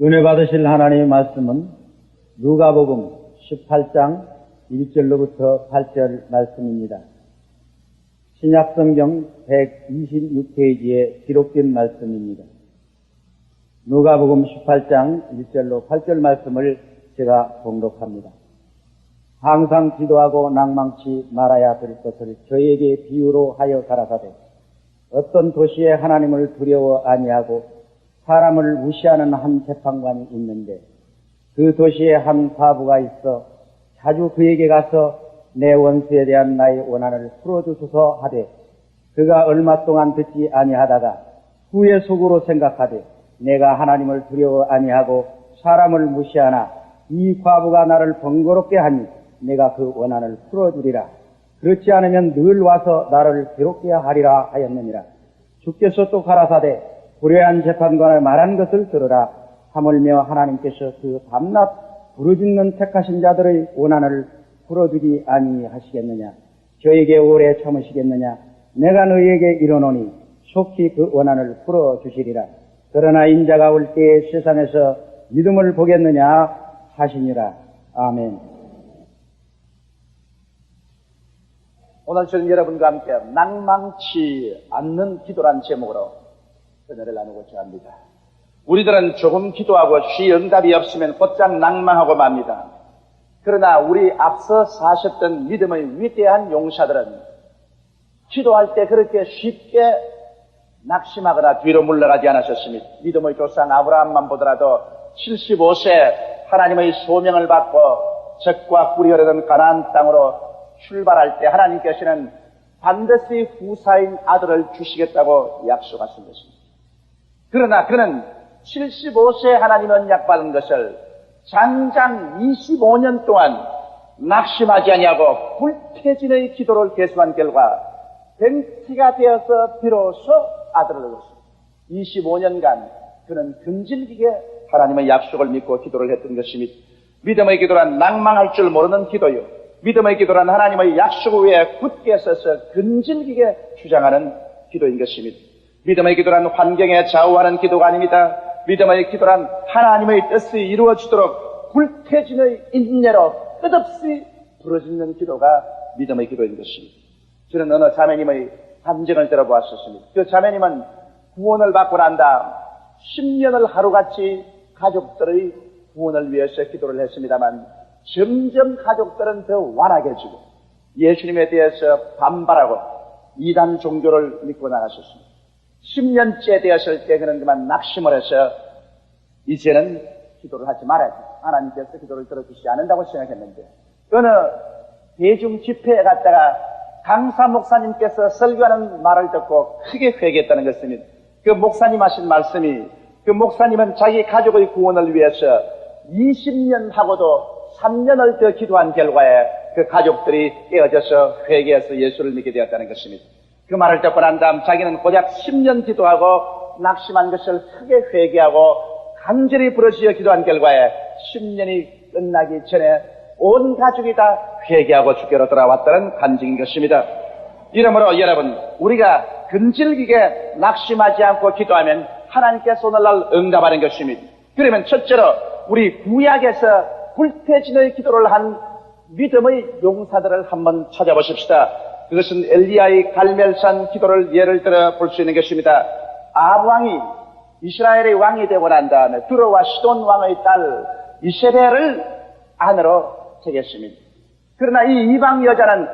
은혜 받으실 하나님의 말씀은 누가복음 18장 1절로부터 8절 말씀입니다. 신약성경 126페이지에 기록된 말씀입니다. 누가복음 18장 1절로 8절 말씀을 제가 봉독합니다. 항상 기도하고 낭망치 말아야 될 것을 저에게 비유로 하여 가라사대 어떤 도시에 하나님을 두려워 아니하고 사람을 무시하는 한 재판관이 있는데 그 도시에 한 과부가 있어 자주 그에게 가서 내 원수에 대한 나의 원한을 풀어주소서 하되 그가 얼마 동안 듣지 아니하다가 후에 속으로 생각하되 내가 하나님을 두려워 아니하고 사람을 무시하나 이 과부가 나를 번거롭게 하니 내가 그 원한을 풀어주리라. 그렇지 않으면 늘 와서 나를 괴롭게 하리라 하였느니라. 주께서 또 가라사대 불의한 재판관을 말한 것을 들으라. 하물며 하나님께서 그 밤낮 부르짖는 택하신 자들의 원한을 풀어주지 아니하시겠느냐. 저에게 오래 참으시겠느냐. 내가 너희에게 이르노니 속히 그 원한을 풀어주시리라. 그러나 인자가 올 때에 세상에서 믿음을 보겠느냐 하시니라. 아멘. 오늘 저는 여러분과 함께 낭망치 않는 기도란 제목으로 은혜를 나누고자 합니다. 우리들은 조금 기도하고 쉬 응답이 없으면 곧장 낭망하고 맙니다. 그러나 우리 앞서 사셨던 믿음의 위대한 용사들은 기도할 때 그렇게 쉽게 낙심하거나 뒤로 물러가지 않으셨습니다. 믿음의 조상 아브라함만 보더라도 75세 하나님의 소명을 받고 적과 꿀이 흐르는 가나안 땅으로 출발할 때 하나님께서는 반드시 후사인 아들을 주시겠다고 약속하신 것입니다. 그러나 그는 75세 하나님 언약 받은 것을 장장 25년 동안 낙심하지 아니하고 불태진의 기도를 계속한 결과 100세가 되어서 비로소 아들을 얻었습니다. 25년간 그는 근질기게 하나님의 약속을 믿고 기도를 했던 것입니다. 믿음의 기도란 낭망할 줄 모르는 기도요. 믿음의 기도란 하나님의 약속 위에 굳게 서서 근질기게 주장하는 기도인 것입니다. 믿음의 기도란 환경에 좌우하는 기도가 아닙니다. 믿음의 기도란 하나님의 뜻이 이루어지도록 불태진의 인내로 끝없이 부르짖는 기도가 믿음의 기도인 것입니다. 저는 어느 자매님의 감정을 들어보았었습니다. 그 자매님은 구원을 받고 난 다음 10년을 하루같이 가족들의 구원을 위해서 기도를 했습니다만 점점 가족들은 더 완악해지고 예수님에 대해서 반발하고 이단 종교를 믿고 나가셨습니다. 10년째 되었을 때 그는 그만 낙심을 해서 이제는 기도를 하지 말아야지. 하나님께서 기도를 들어주시지 않는다고 생각했는데 어느 대중 집회에 갔다가 강사 목사님께서 설교하는 말을 듣고 크게 회개했다는 것입니다. 그 목사님 하신 말씀이 그 목사님은 자기 가족의 구원을 위해서 20년 하고도 3년을 더 기도한 결과에 그 가족들이 깨어져서 회개해서 예수를 믿게 되었다는 것입니다. 그 말을 듣고 난 다음 자기는 고작 10년 기도하고 낙심한 것을 크게 회개하고 간절히 부르짖어 기도한 결과에 10년이 끝나기 전에 온 가족이 다 회개하고 주께로 돌아왔다는 간증인 것입니다. 이러므로 여러분, 우리가 근질기게 낙심하지 않고 기도하면 하나님께서 오늘날 응답하는 것입니다. 그러면 첫째로 우리 구약에서 불태진의 기도를 한 믿음의 용사들을 한번 찾아보십시다. 그것은 엘리야의 갈멜산 기도를 예를 들어 볼 수 있는 것입니다. 아합 왕이 이스라엘의 왕이 되고 난 다음에 두로와 시돈 왕의 딸 이세벨을 아내로 택했습니다. 그러나 이 이방 여자는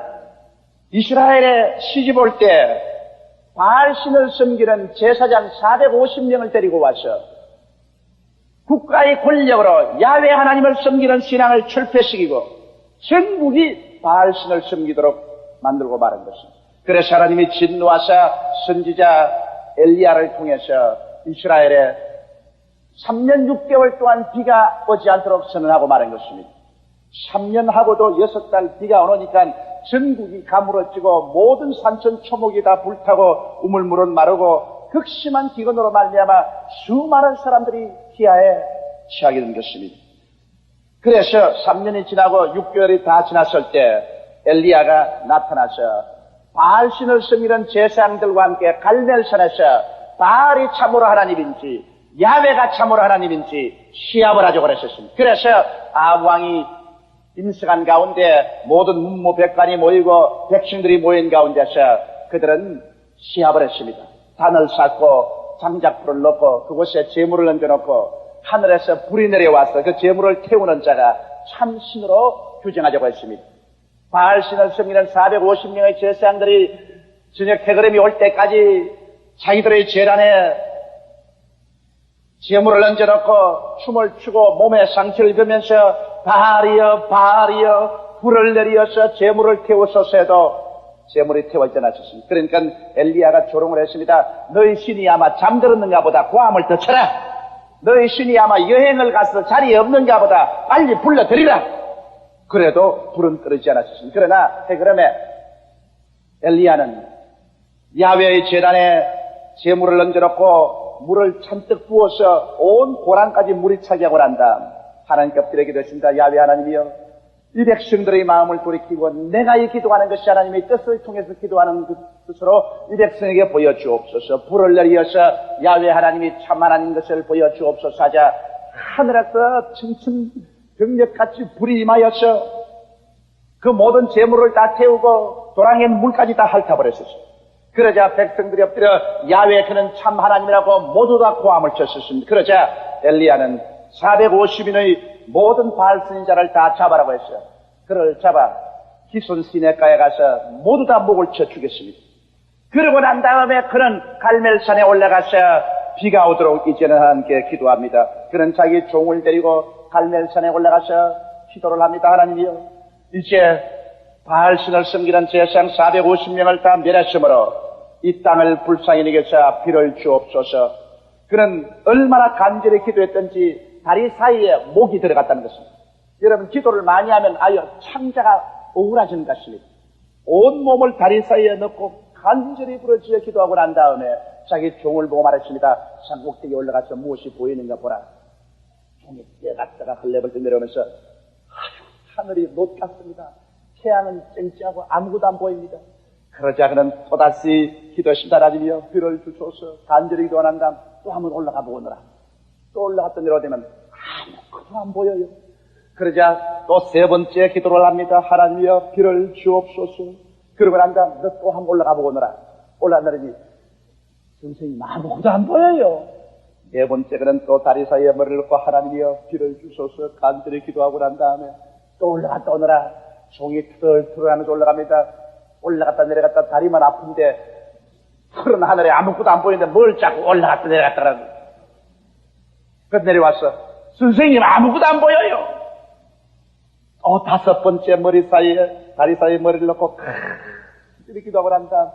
이스라엘에 시집 올 때 바알신을 섬기는 제사장 450명을 데리고 와서 국가의 권력으로 야훼 하나님을 섬기는 신앙을 철폐시키고 전국이 바알신을 섬기도록 만들고 마른 것입니다. 그래서 하나님이 진노하사 선지자 엘리야를 통해서 이스라엘에 3년 6개월 동안 비가 오지 않도록 선언하고 마른 것입니다. 3년 하고도 6달 비가 오니까 전국이 가물어지고 모든 산천 초목이 다 불타고 우물물은 마르고 극심한 기근으로 말미암아 수많은 사람들이 기아에 취하게 된 것입니다. 그래서 3년이 지나고 6개월이 다 지났을 때 엘리야가 나타나서 바알신을 섬기는 제사장들과 함께 갈멜산에서 바알이 참으로 하나님인지 야훼가 참으로 하나님인지 시합을 하자고 그랬었습니다. 그래서 아합 왕이 임승한 가운데 모든 문무백관이 모이고 백성들이 모인 가운데서 그들은 시합을 했습니다. 단을 쌓고 장작불을 넣고 그곳에 재물을 얹어놓고 하늘에서 불이 내려와서 그 재물을 태우는 자가 참신으로 규정하자고 했습니다. 바알신을 섬기는 450명의 제사장들이 저녁 해그름이 올 때까지 자기들의 제란에 재물을 얹어놓고 춤을 추고 몸에 상처를 입으면서 바알이여 바알이여 불을 내리어서 재물을 태우소서 해도 재물이 태워지지 않았습니다. 그러니까 엘리야가 조롱을 했습니다. 너희 신이 아마 잠들었는가 보다 고함을 더 쳐라. 너희 신이 아마 여행을 가서 자리에 없는가 보다 빨리 불러들이라. 그래도 불은 끄르지 않았습니다. 그러나 해그름에 엘리야는 야훼의 제단에 재물을 얹어놓고 물을 잔뜩 부어서 온 고랑까지 물이 차게 하고 난 다음 하나님께 엎드려 기도했습니다. 야훼 하나님이여, 이 백성들의 마음을 돌이키고 내가 이 기도하는 것이 하나님의 뜻을 통해서 기도하는 그 뜻으로 이 백성에게 보여주옵소서. 불을 내리어서 야훼 하나님이 참 하나님 것을 보여주옵소서 하자 하늘에서 청천벽력같이 불이 임하여서 그 모든 재물을 다 태우고 도랑에 물까지 다 핥아버렸었어요. 그러자 백성들이 엎드려 야훼 그는 참 하나님이라고 모두 다 고함을 쳤었습니다. 그러자 엘리야는 450인의 모든 바알 선지자를 다 잡아라고 했어요. 그를 잡아 기손 시내가에 가서 모두 다 목을 쳐 죽였습니다. 그러고 난 다음에 그는 갈멜산에 올라가서 비가 오도록 이제는 하나님께 기도합니다. 그는 자기 종을 데리고 갈멜산에 올라가서 기도를 합니다. 하나님이여, 이제 바알신을 섬기는 제사장 450명을 다 멸했으므로 이 땅을 불쌍히 여겨서 비를 주옵소서. 그는 얼마나 간절히 기도했던지 다리 사이에 목이 들어갔다는 것입니다. 여러분, 기도를 많이 하면 아유 창자가 오그라지는 것입니다. 온 몸을 다리 사이에 넣고 간절히 부르짖어 기도하고 난 다음에 자기 종을 보고 말했습니다. 산꼭대기에 올라가서 무엇이 보이는가 보라. 종이 뛰어갔다가 헐레벌떡 내려오면서 아유 하늘이 노트 같습니다. 태양은 쨍쨍하고 아무것도 안 보입니다. 그러자 그는 또다시 기도했습니다. 하나님이여, 비를 주소서. 간절히 기도한 다음 또 한번 올라가 보느라. 또 올라갔다 내려오면 아무것도 안 보여요. 그러자 또 세 번째 기도를 합니다. 하나님이여, 비를 주옵소서. 그러고 난 다음 너 또 한번 올라가 보느라. 올라가더니 선생님 아무것도 안 보여요. 네 번째 그는 또 다리 사이에 머리를 넣고 하나님이여, 비를 주소서. 간절히 기도하고 난 다음에 또 올라갔다 오느라 종이 투덜투덜하면서 올라갑니다. 올라갔다 내려갔다 다리만 아픈데 푸른 하늘에 아무것도 안 보이는데 뭘 자꾸 올라갔다 내려갔다 하는 거예요. 그래서 내려왔어. 선생님 아무것도 안 보여요. 다섯 번째 다리 사이에 머리를 넣고 이렇게 기도하고 난 다음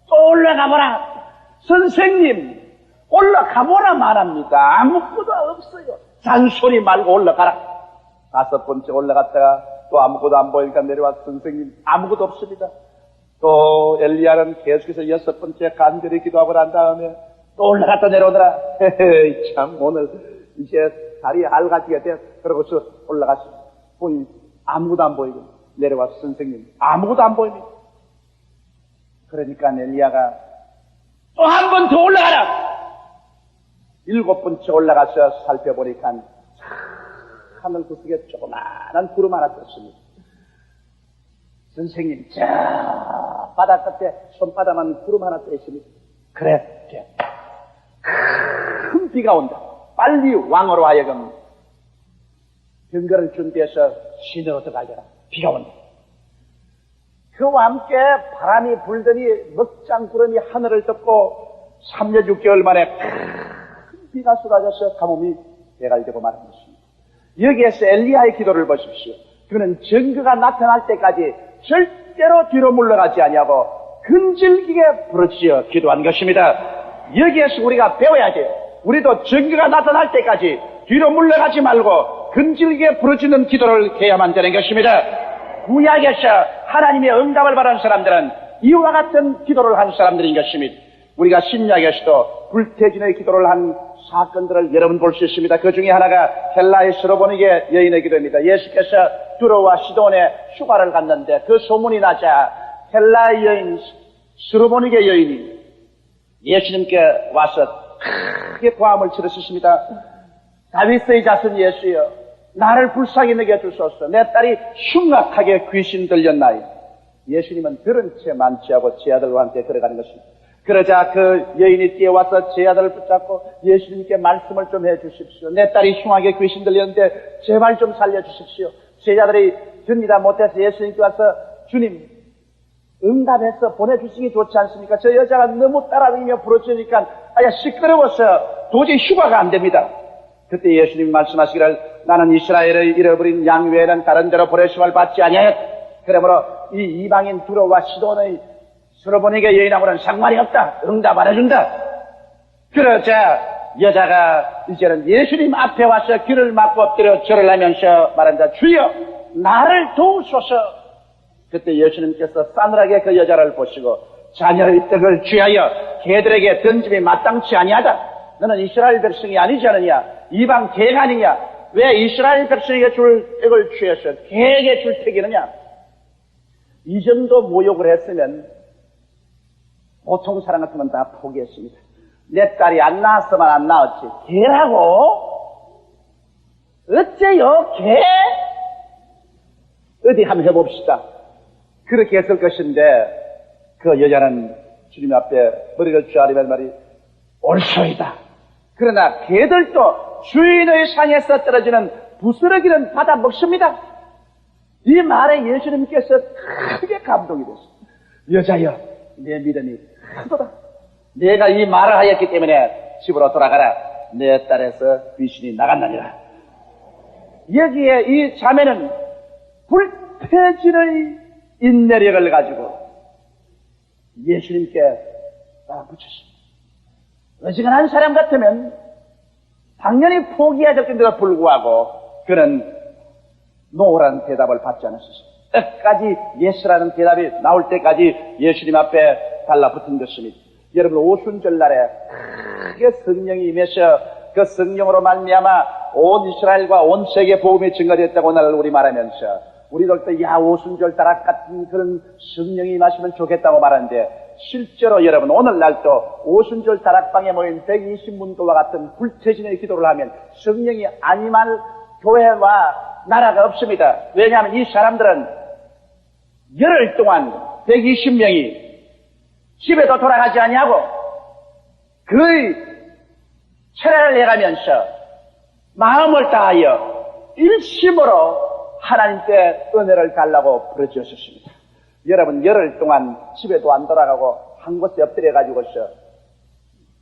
또 올라가보라. 선생님 올라가보라 말합니다. 아무것도 없어요. 잔소리 말고 올라가라. 다섯 번째 올라갔다가 또 아무것도 안 보이니까 내려와서 선생님 아무것도 없습니다. 또 엘리야는 계속해서 여섯 번째 간절히 기도하고 난 다음에 또 올라갔다 내려오더라. 참 오늘 이제 다리 알가지가 돼. 그러고서 올라갔어. 보니 아무것도 안 보이고 내려와서 선생님 아무것도 안 보입니다. 그러니까 엘리야가 또 한 번 더 올라가라. 일곱 번째 올라가서 살펴보니까 하늘 그 속에 조그마한 구름 하나 떴습니다. 선생님, 저 바닥 끝에 손바닥만 구름 하나 떠 있습니다. 그래, 큰 비가 온다. 빨리 왕으로 하여금 병거를 준비해서 시내로 들어가져라. 비가 온다. 그와 함께 바람이 불더니 먹장구름이 하늘을 덮고 3년 6개월 만에 큰 비가 쏟아져서 가뭄이 대갈되고 말한 것입니다. 여기에서 엘리야의 기도를 보십시오. 그는 증거가 나타날 때까지 절대로 뒤로 물러가지 아니하고 근질기게 부르짖어 기도한 것입니다. 여기에서 우리가 배워야 돼요. 우리도 증거가 나타날 때까지 뒤로 물러가지 말고 근질기게 부르짖는 기도를 해야만 되는 것입니다. 구약에서 하나님의 응답을 받은 사람들은 이와 같은 기도를 한 사람들인 것입니다. 우리가 신약에서도 불태진의 기도를 한 사건들을 여러분 볼 수 있습니다. 그 중에 하나가 헬라의 스로보니게 여인의 기도입니다. 예수께서 두로와 시돈에 휴가를 갔는데 그 소문이 나자 헬라의 여인 스로보니게 여인이 예수님께 와서 크게 고함을 치르셨습니다. 다윗의 자손 예수여, 나를 불쌍히 여겨주소서. 내 딸이 흉악하게 귀신 들렸나이. 예수님은 들은 채 만취하고 제 아들과 함께 걸어가는 것입니다. 그러자 그 여인이 뛰어와서 제 아들을 붙잡고 예수님께 말씀을 좀 해주십시오. 내 딸이 흉하게 귀신 들렸는데 제발 좀 살려주십시오. 제 아들이 견디다 못해서 예수님께 와서 주님 응답해서 보내주시기 좋지 않습니까? 저 여자가 너무 따라다니며 부러지니까 시끄러워서 도저히 휴가가 안 됩니다. 그때 예수님이 말씀하시기를 나는 이스라엘을 잃어버린 양 외에는 다른 데로 보내심을 받지 아니하였다. 그러므로 이 이방인 두로와 시돈의 스로보니게 여인하고는 상관이 없다. 응답 안 해준다. 그러자 여자가 이제는 예수님 앞에 와서 귀를 막고 엎드려 절을 하면서 말한다. 주여 나를 도우소서. 그때 예수님께서 싸늘하게 그 여자를 보시고 자녀의 떡을 취하여 개들에게 던짐이 마땅치 아니하다. 너는 이스라엘 백성이 아니지 않느냐? 이방 개가 아니냐? 왜 이스라엘 백성에게 줄 떡을 취해서 개에게 줄 택이느냐? 이 정도 모욕을 했으면 보통 사람 같으면 다 포기했습니다. 내 딸이 안 낳았으면 안 낳았지. 개라고? 어째요? 개? 어디 한번 해봅시다. 그렇게 했을 것인데 그 여자는 주님 앞에 머리를 쥐어리면 말이 옳소이다. 그러나 개들도 주인의 상에서 떨어지는 부스러기는 받아 먹습니다. 이 말에 예수님께서 크게 감동이 됐습니다. 여자여, 내 믿음이 크도다. 내가 이 말을 하였기 때문에 집으로 돌아가라. 내 딸에서 귀신이 나간다니라. 여기에 이 자매는 불태진의 인내력을 가지고 예수님께 붙였습니다. 어지간한 사람 같으면 당연히 포기해야 될텐데도 불구하고 그는 노란 대답을 받지 않았습니다. 끝까지 예스라는 대답이 나올 때까지 예수님 앞에 달라붙은 것입니다. 여러분 오순절날에 크게 성령이 임해서 그 성령으로 말미암아 온 이스라엘과 온 세계 복음이 증거됐다고 오늘 우리 말하면서 우리들도 야 오순절 다락 같은 그런 성령이 임하시면 좋겠다고 말하는데 실제로 여러분 오늘날도 오순절 다락방에 모인 120문도와 같은 불태진의 기도를 하면 성령이 안 임할 교회와 나라가 없습니다. 왜냐하면 이 사람들은 열흘 동안 120명이 집에도 돌아가지 아니하고 그의 철회를 해가면서 마음을 다하여 일심으로 하나님께 은혜를 달라고 부르짖었습니다. 여러분 열흘 동안 집에도 안 돌아가고 한 곳에 엎드려가지고서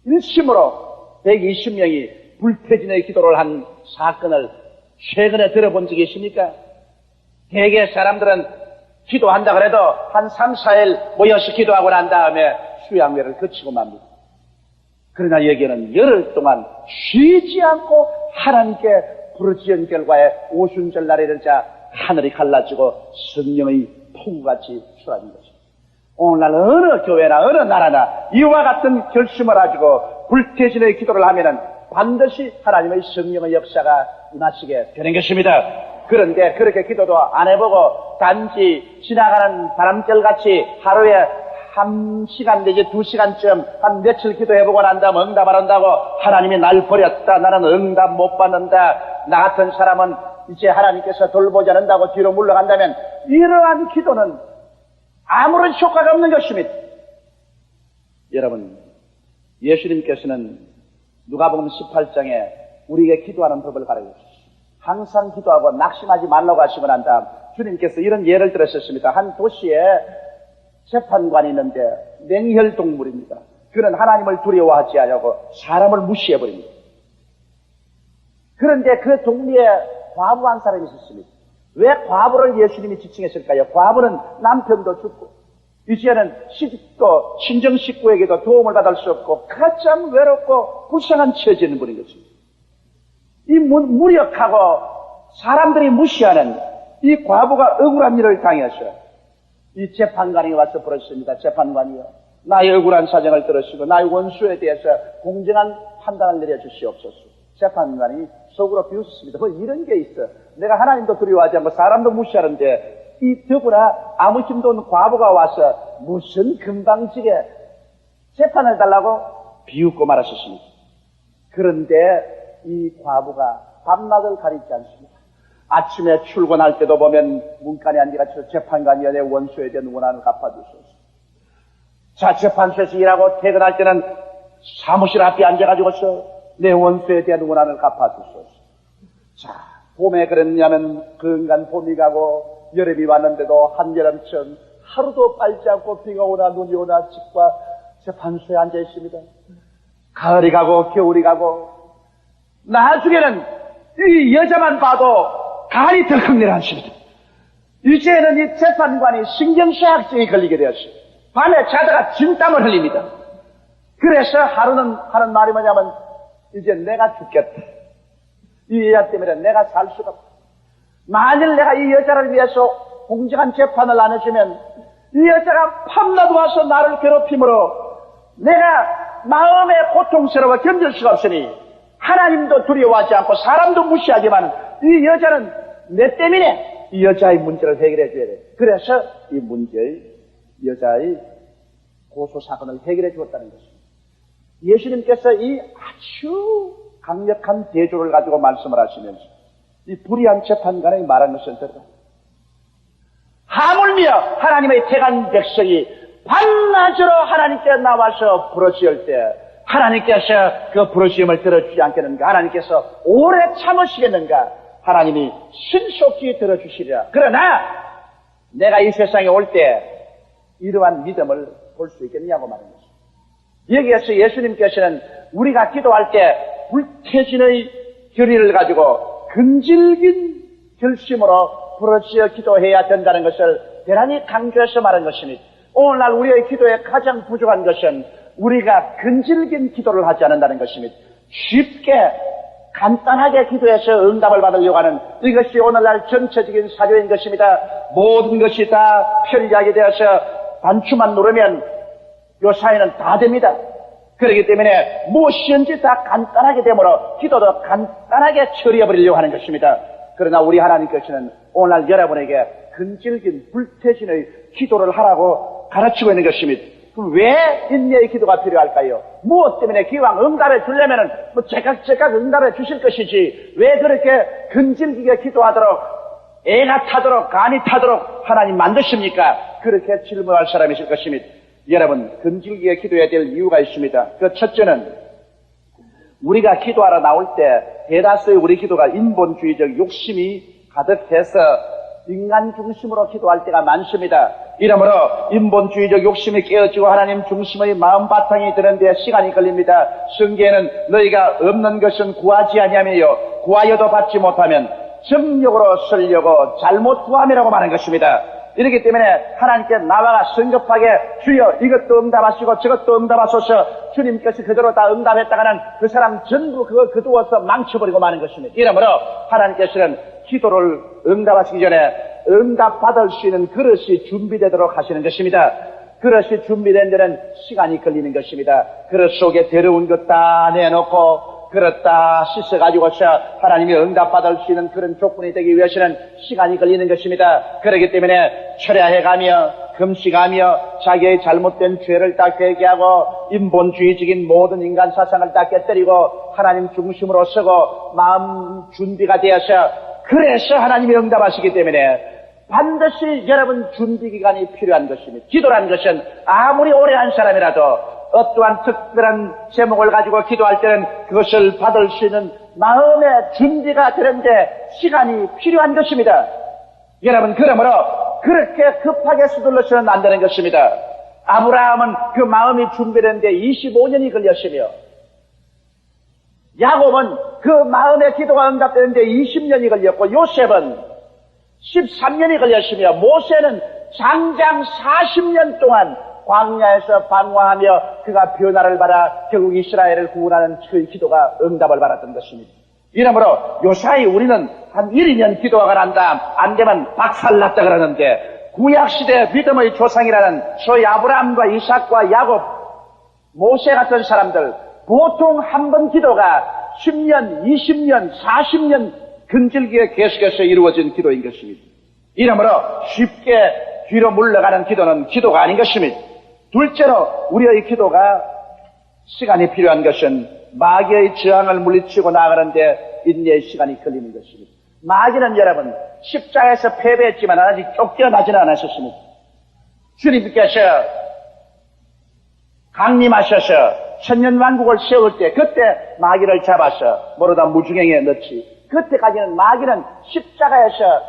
일심으로 120명이 불태진의 기도를 한 사건을 최근에 들어본 적이 있습니까? 대개 사람들은 기도한다 그래도 한 3, 4일 모여서 기도하고 난 다음에 수양회를 거치고 맙니다. 그러나 여기는 열흘 동안 쉬지 않고 하나님께 부르짖은 결과에 오순절 날에 이르자 하늘이 갈라지고 성령의 폭우같이 쏟아진 것입니다. 오늘날 어느 교회나 어느 나라나 이와 같은 결심을 가지고 불태진의 기도를 하면은 반드시 하나님의 성령의 역사가 임하시게 되는 것입니다. 그런데 그렇게 기도도 안 해보고 단지 지나가는 바람결같이 하루에 1시간 내지 2시간쯤 한 며칠 기도해보고 난 다음 응답 안 한다고 하나님이 날 버렸다. 나는 응답 못 받는다. 나 같은 사람은 이제 하나님께서 돌보지 않는다고 뒤로 물러간다면 이러한 기도는 아무런 효과가 없는 것입니다. 여러분 예수님께서는 누가복음 18장에 우리에게 기도하는 법을 가르쳐주셨습니다. 항상 기도하고 낙심하지 말라고 하시고 난 다음 주님께서 이런 예를 들으셨습니다. 한 도시에 재판관이 있는데 맹혈동물입니다. 그는 하나님을 두려워하지 않냐고 사람을 무시해버립니다. 그런데 그 동리에 과부 한 사람이 있었습니다. 왜 과부를 예수님이 지칭했을까요? 과부는 남편도 죽고 이제는 시집도 친정 식구에게도 도움을 받을 수 없고 가장 외롭고 불쌍한 처지에 있는 분인 것입니다. 이 무력하고 사람들이 무시하는 이 과부가 억울한 일을 당해서 이 재판관이 와서 부르십니다. 재판관이요, 나의 억울한 사정을 들으시고 나의 원수에 대해서 공정한 판단을 내려주시옵소서. 재판관이 속으로 비웃습니다. 뭐 이런 게 있어. 내가 하나님도 두려워하지 않고 사람도 무시하는데 이 더구나 아무 힘도 없는 과부가 와서 무슨 금방지게 재판을 달라고 비웃고 말하셨습니다. 그런데 이 과부가 밤낮을 가리지 않습니다. 아침에 출근할 때도 보면 문간에 앉아서 재판관위원회 원소에 대한 원한을 갚아주소서. 자, 재판소에서 일하고 퇴근할 때는 사무실 앞에 앉아가지고서 내 원소에 대한 원한을 갚아주소서. 자, 봄에 그랬냐면 건간 봄이 가고 여름이 왔는데도 한여름처럼 하루도 빨지 않고 비가 오나 눈이 오나 집과 재판소에 앉아 있습니다. 가을이 가고 겨울이 가고 나중에는 이 여자만 봐도 가을이 덜컥 내려앉습니다. 이제는 이 재판관이 신경쇠약증이 걸리게 되었어요. 밤에 자다가 진땀을 흘립니다. 그래서 하루는 하는 말이 뭐냐면 이제 내가 죽겠다. 이 여자 때문에 내가 살 수가 없다. 만일 내가 이 여자를 위해서 공정한 재판을 안 해주면 이 여자가 밤낮 와서 나를 괴롭힘으로 내가 마음에 고통스러워 견딜 수가 없으니 하나님도 두려워하지 않고 사람도 무시하지만 이 여자는 내 때문에 이 여자의 문제를 해결해 줘야 돼. 그래서 이 문제의 여자의 고소사건을 해결해 주었다는 것입니다. 예수님께서 이 아주 강력한 대조를 가지고 말씀을 하시면서 이 불의한 재판관의 말한 것을 들어 하물며 하나님의 택한 백성이 밤낮으로 하나님께 나와서 부르짖을 때 하나님께서 그 부르짖음을 들어주지 않겠는가? 하나님께서 오래 참으시겠는가? 하나님이 신속히 들어주시리라. 그러나 내가 이 세상에 올 때 이러한 믿음을 볼 수 있겠냐고 말하는 것입니다. 여기에서 예수님께서는 우리가 기도할 때 불태진의 결의를 가지고 근질긴 결심으로 부르짖어 기도해야 된다는 것을 대단히 강조해서 말한 것입니다. 오늘날 우리의 기도에 가장 부족한 것은 우리가 근질긴 기도를 하지 않는다는 것입니다. 쉽게 간단하게 기도해서 응답을 받으려고 하는 이것이 오늘날 전체적인 사조인 것입니다. 모든 것이 다 편리하게 되어서 단추만 누르면 요 사회는 다 됩니다. 그렇기 때문에 무엇이든지 다 간단하게 되므로 기도도 간단하게 처리해버리려고 하는 것입니다. 그러나 우리 하나님께서는 오늘날 여러분에게 근질긴 불태진의 기도를 하라고 가르치고 있는 것입니다. 그럼 왜 인내의 기도가 필요할까요? 무엇 때문에 기왕 응답해 주려면은 제각 응답해 주실 것이지 왜 그렇게 근질기게 기도하도록 애가 타도록 간이 타도록 하나님 만드십니까? 그렇게 질문할 사람이 있을 것입니다. 여러분, 근질기게 기도해야 될 이유가 있습니다. 그 첫째는 우리가 기도하러 나올 때 대다수의 우리 기도가 인본주의적 욕심이 가득해서 인간 중심으로 기도할 때가 많습니다. 이러므로 인본주의적 욕심이 깨어지고 하나님 중심의 마음 바탕이 드는데 시간이 걸립니다. 성경에는 너희가 없는 것은 구하지 아니하며 구하여도 받지 못하면 정욕으로 쓰려고 잘못 구함이라고 말한 것입니다. 이렇기 때문에 하나님께 나와가 성급하게 주여 이것도 응답하시고 저것도 응답하소서 주님께서 그대로 다 응답했다가는 그 사람 전부 그걸 거두어서 망쳐버리고 마는 것입니다. 이러므로 하나님께서는 기도를 응답하시기 전에 응답받을 수 있는 그릇이 준비되도록 하시는 것입니다. 그릇이 준비된 데는 시간이 걸리는 것입니다. 그릇 속에 더러운 것 다 내놓고 그릇 다 씻어가지고서 하나님이 응답받을 수 있는 그런 조건이 되기 위해서는 시간이 걸리는 것입니다. 그렇기 때문에 철야해가며 금식하며 자기의 잘못된 죄를 다 회개하고 인본주의적인 모든 인간 사상을 다 깨뜨리고 하나님 중심으로 서고 마음 준비가 되어서 그래서 하나님이 응답하시기 때문에 반드시 여러분 준비기간이 필요한 것입니다. 기도라는 것은 아무리 오래 한 사람이라도 어떠한 특별한 제목을 가지고 기도할 때는 그것을 받을 수 있는 마음의 준비가 되는데 시간이 필요한 것입니다. 여러분, 그러므로 그렇게 급하게 서둘러서는 안 되는 것입니다. 아브라함은 그 마음이 준비되는데 25년이 걸렸으며 야곱은 그 마음의 기도가 응답되는데 20년이 걸렸고 요셉은 13년이 걸렸으며 모세는 장장 40년 동안 광야에서 방황하며 그가 변화를 받아 결국 이스라엘을 구원하는 그의 기도가 응답을 받았던 것입니다. 이러므로 요사이 우리는 한 1, 2년 기도가 난 다음 안 되면 박살났다 그러는데 구약시대 믿음의 조상이라는 소위 아브라함과 이삭과 야곱, 모세 같은 사람들 보통 한 번 기도가 10년, 20년, 40년 근질기게 계속해서 이루어진 기도인 것입니다. 이러므로 쉽게 뒤로 물러가는 기도는 기도가 아닌 것입니다. 둘째로 우리의 기도가 시간이 필요한 것은 마귀의 저항을 물리치고 나가는데 인내의 시간이 걸리는 것입니다. 마귀는 여러분 십자가에서 패배했지만 아직 쫓겨나지는 않으셨습니다. 주님께서 강림하셔서 천년왕국을 세울 때 그때 마귀를 잡아서 모르다 무중행에 넣지. 그때까지는 마귀는 십자가에서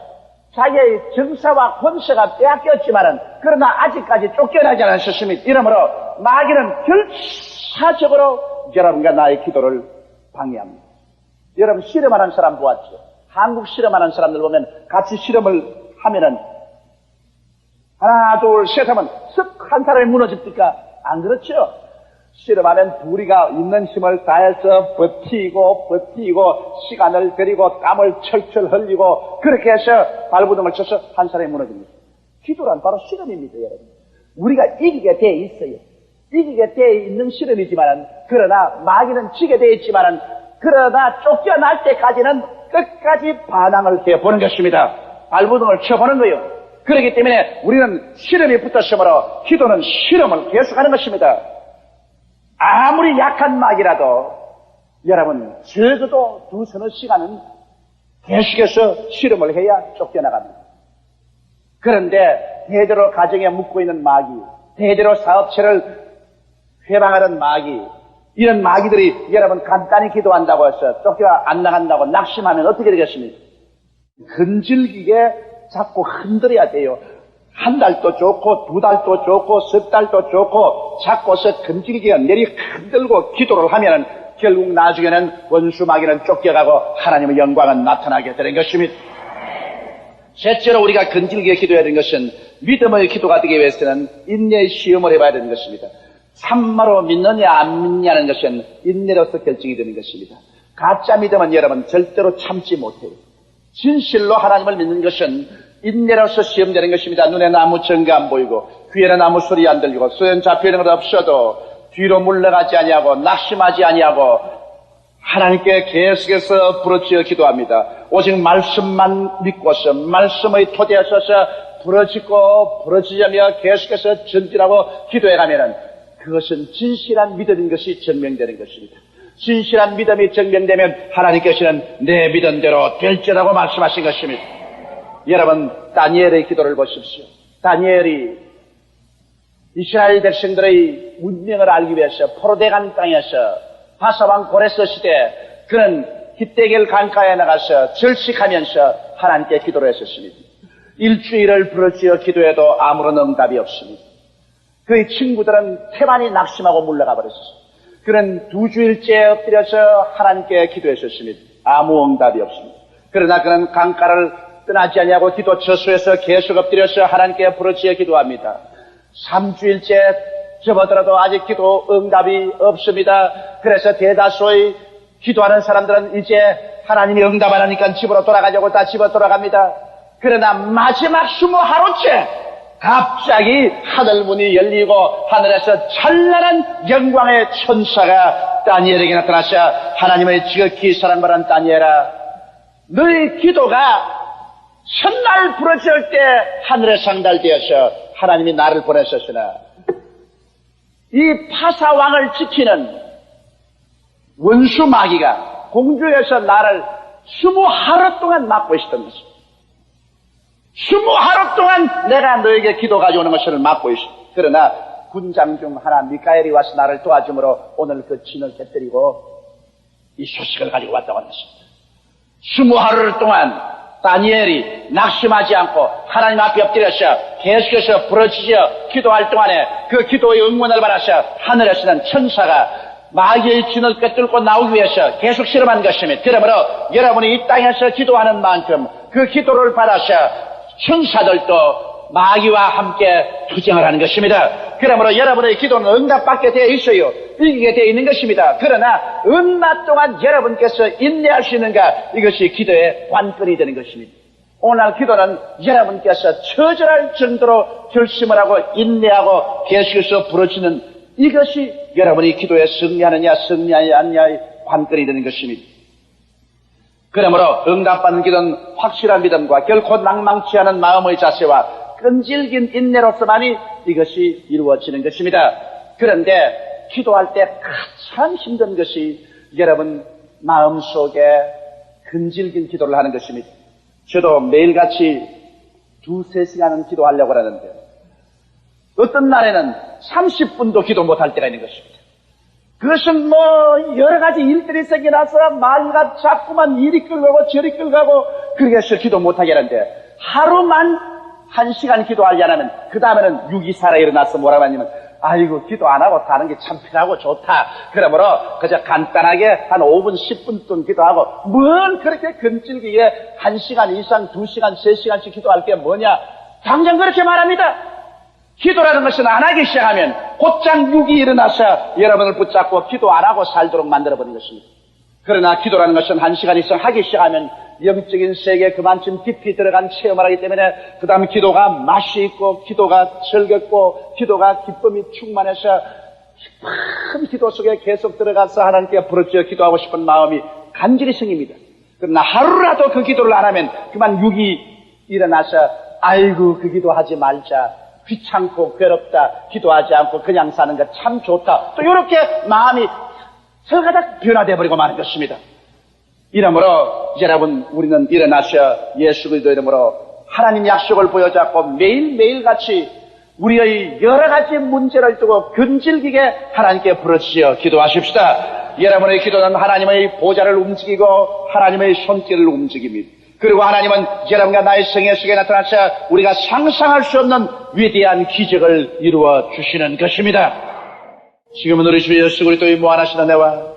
자기의 정사와 권세가 빼앗겼지만은 그러나 아직까지 쫓겨나지 않으셨습니다. 이러므로 마귀는 결사적으로 여러분과 나의 기도를 방해합니다. 여러분 실험하는 사람 보았죠? 한국 실험하는 사람들 보면 같이 실험을 하면은 하나 둘 셋 하면 쓱 한 사람이 무너집니까? 안 그렇죠? 실험하면 둘이가 있는 힘을 다해서 버티고 시간을 들이고 땀을 철철 흘리고 그렇게 해서 발버둥을 쳐서 한 사람이 무너집니다. 기도란 바로 실험입니다, 여러분. 우리가 이기게 돼 있어요. 이기게 돼 있는 실험이지만은 그러나 마귀는 지게 돼 있지만은 그러나 쫓겨날 때까지는 끝까지 반항을 해보는 것입니다. 발버둥을 쳐보는 거예요. 그렇기 때문에 우리는 실험이 붙었으므로 기도는 실험을 계속하는 것입니다. 아무리 약한 마귀라도 여러분 적어도 두서너 시간은 계속해서 실험을 해야 쫓겨나갑니다. 그런데 대대로 가정에 묻고 있는 마귀, 대대로 사업체를 회방하는 마귀, 이런 마귀들이 여러분 간단히 기도한다고 해서 쫓겨 안 나간다고 낙심하면 어떻게 되겠습니까? 근질기게 자꾸 흔들어야 돼요. 한 달도 좋고 두 달도 좋고 석 달도 좋고 자꾸서 근질기게 내리 흔들고 기도를 하면은 결국 나중에는 원수 마귀는 쫓겨가고 하나님의 영광은 나타나게 되는 것입니다. 셋째로 우리가 근질기게 기도해야 되는 것은 믿음의 기도가 되기 위해서는 인내의 시험을 해봐야 되는 것입니다. 참말로 믿느냐 안 믿느냐는 것은 인내로서 결정이 되는 것입니다. 가짜 믿음은 여러분 절대로 참지 못해요. 진실로 하나님을 믿는 것은 인내로서 시험되는 것입니다. 눈에는 아무 증거 안 보이고 귀에는 아무 소리 안 들리고 손에 잡히는 것 없어도 뒤로 물러가지 아니하고 낙심하지 아니하고 하나님께 계속해서 부르짖어 기도합니다. 오직 말씀만 믿고서 말씀의 토대에 서서 부르짖으며 계속해서 전진하고 기도해가면은 그것은 진실한 믿음인 것이 증명되는 것입니다. 진실한 믿음이 증명되면 하나님께서는 내 믿은 대로 될지라고 말씀하신 것입니다. 여러분 다니엘의 기도를 보십시오. 다니엘이 이스라엘 백성들의 운명을 알기 위해서 포로대간 땅에서 바사왕 고레스 시대 그는 히데겔 강가에 나가서 절식하면서 하나님께 기도를 했었습니다. 일주일을 부르짖어 기도해도 아무런 응답이 없습니다. 그의 친구들은 태반이 낙심하고 물러가 버렸습니다. 그는 2주일째 엎드려서 하나님께 기도했었습니다. 아무 응답이 없습니다. 그러나 그는 강가를 떠나지 아니하고 기도 처소에서 계속 엎드려서 하나님께 부르짖어 기도합니다. 3주일째 접어들어도 아직 기도 응답이 없습니다. 그래서 대다수의 기도하는 사람들은 이제 하나님이 응답 안 하니까 집으로 돌아가자고 다 집으로 돌아갑니다. 그러나 마지막 20하루째 갑자기 하늘문이 열리고 하늘에서 찬란한 영광의 천사가 다니엘에게 나타나서 하나님의 지극히 사랑받은 다니엘아, 너의 기도가 첫날 부러질 때 하늘에 상달되어서 하나님이 나를 보내셨으나 이 파사왕을 지키는 원수 마귀가 공주에서 나를 20하루 동안 막고 있었던 것입니다. 20하루 동안 내가 너에게 기도 가져오는 것을 막고 있어. 그러나 군장 중 하나 미카엘이 와서 나를 도와줌으로 오늘 그 진을 깨뜨리고 이 소식을 가지고 왔다고 하는 것입니다. 20하루를 동안 다니엘이 낙심하지 않고 하나님 앞에 엎드려서 계속해서 부르짖어 기도할 동안에 그 기도의 응원을 받아서 하늘에서는 천사가 마귀의 진을 꿰뚫고 나오기 위해서 계속 실험한 것입니다. 그러므로 여러분이 이 땅에서 기도하는 만큼 그 기도를 받아서 천사들도 마귀와 함께 투쟁을 하는 것입니다. 그러므로 여러분의 기도는 응답받게 되어 있어요. 이기게 되어 있는 것입니다. 그러나 얼마 동안 여러분께서 인내할 수 있는가, 이것이 기도의 관건이 되는 것입니다. 오늘 기도는 여러분께서 처절할 정도로 결심을 하고 인내하고 계속해서 부르짖는 이것이 여러분이 기도에 승리하느냐 승리하지 않느냐의 관건이 되는 것입니다. 그러므로 응답받는 기도는 확실한 믿음과 결코 낭망치 않은 마음의 자세와 끈질긴 인내로서만이 이것이 이루어지는 것입니다. 그런데 기도할 때 가장 힘든 것이 여러분 마음속에 근질긴 기도를 하는 것입니다. 저도 매일같이 2-3시간은 기도하려고 하는데 어떤 날에는 30분도 기도 못할 때가 있는 것입니다. 그것은 뭐 여러 가지 일들이 생겨나서 마음가 자꾸만 이리 끌고 저리 끌고 그렇게 해서 기도 못하게 하는데 하루만 1시간 기도하려면 그 다음에는 육이 살아 일어나서 뭐라고 하냐면 아이고 기도 안 하고 사는 게 참 편하고 좋다. 그러므로 그저 간단하게 한 5분 10분 좀 기도하고 뭔 그렇게 근질기게 1시간 이상 2시간 3시간씩 기도할 게 뭐냐. 당장 그렇게 말합니다. 기도라는 것은 안 하기 시작하면 곧장 육이 일어나서 여러분을 붙잡고 기도 안 하고 살도록 만들어버린 것입니다. 그러나 기도라는 것은 1시간 이상 하기 시작하면 영적인 세계에 그만큼 깊이 들어간 체험을 하기 때문에 그 다음 기도가 맛이 있고 기도가 즐겁고 기도가 기쁨이 충만해서 깊은 기도 속에 계속 들어가서 하나님께 부르짖어 기도하고 싶은 마음이 간절히 생깁니다. 그러나 하루라도 그 기도를 안 하면 그만 육이 일어나서 아이고 그 기도하지 말자. 귀찮고 괴롭다. 기도하지 않고 그냥 사는 거 참 좋다. 또 이렇게 마음이 서가닥 변화되어 버리고 마는 것입니다. 이러므로 여러분 우리는 일어나셔 예수 그리스도 이름으로 하나님 약속을 보여잡고 매일매일 같이 우리의 여러 가지 문제를 두고 근질기게 하나님께 부르짖어 기도하십시다. 여러분의 기도는 하나님의 보좌를 움직이고 하나님의 손길을 움직입니다. 그리고 하나님은 여러분과 나의 생애 속에 나타나셔 우리가 상상할 수 없는 위대한 기적을 이루어 주시는 것입니다. 지금은 우리 주 예수 그리스도의 무한하신 은혜와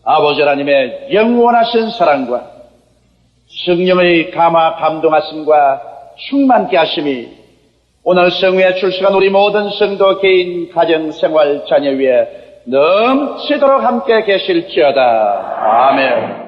아버지 하나님의 영원하신 사랑과 성령의 감화 감동하심과 충만케 하심이 오늘 성회에 출석한 우리 모든 성도 개인 가정 생활 자녀 위에 넘치도록 함께 계실지어다. 아멘.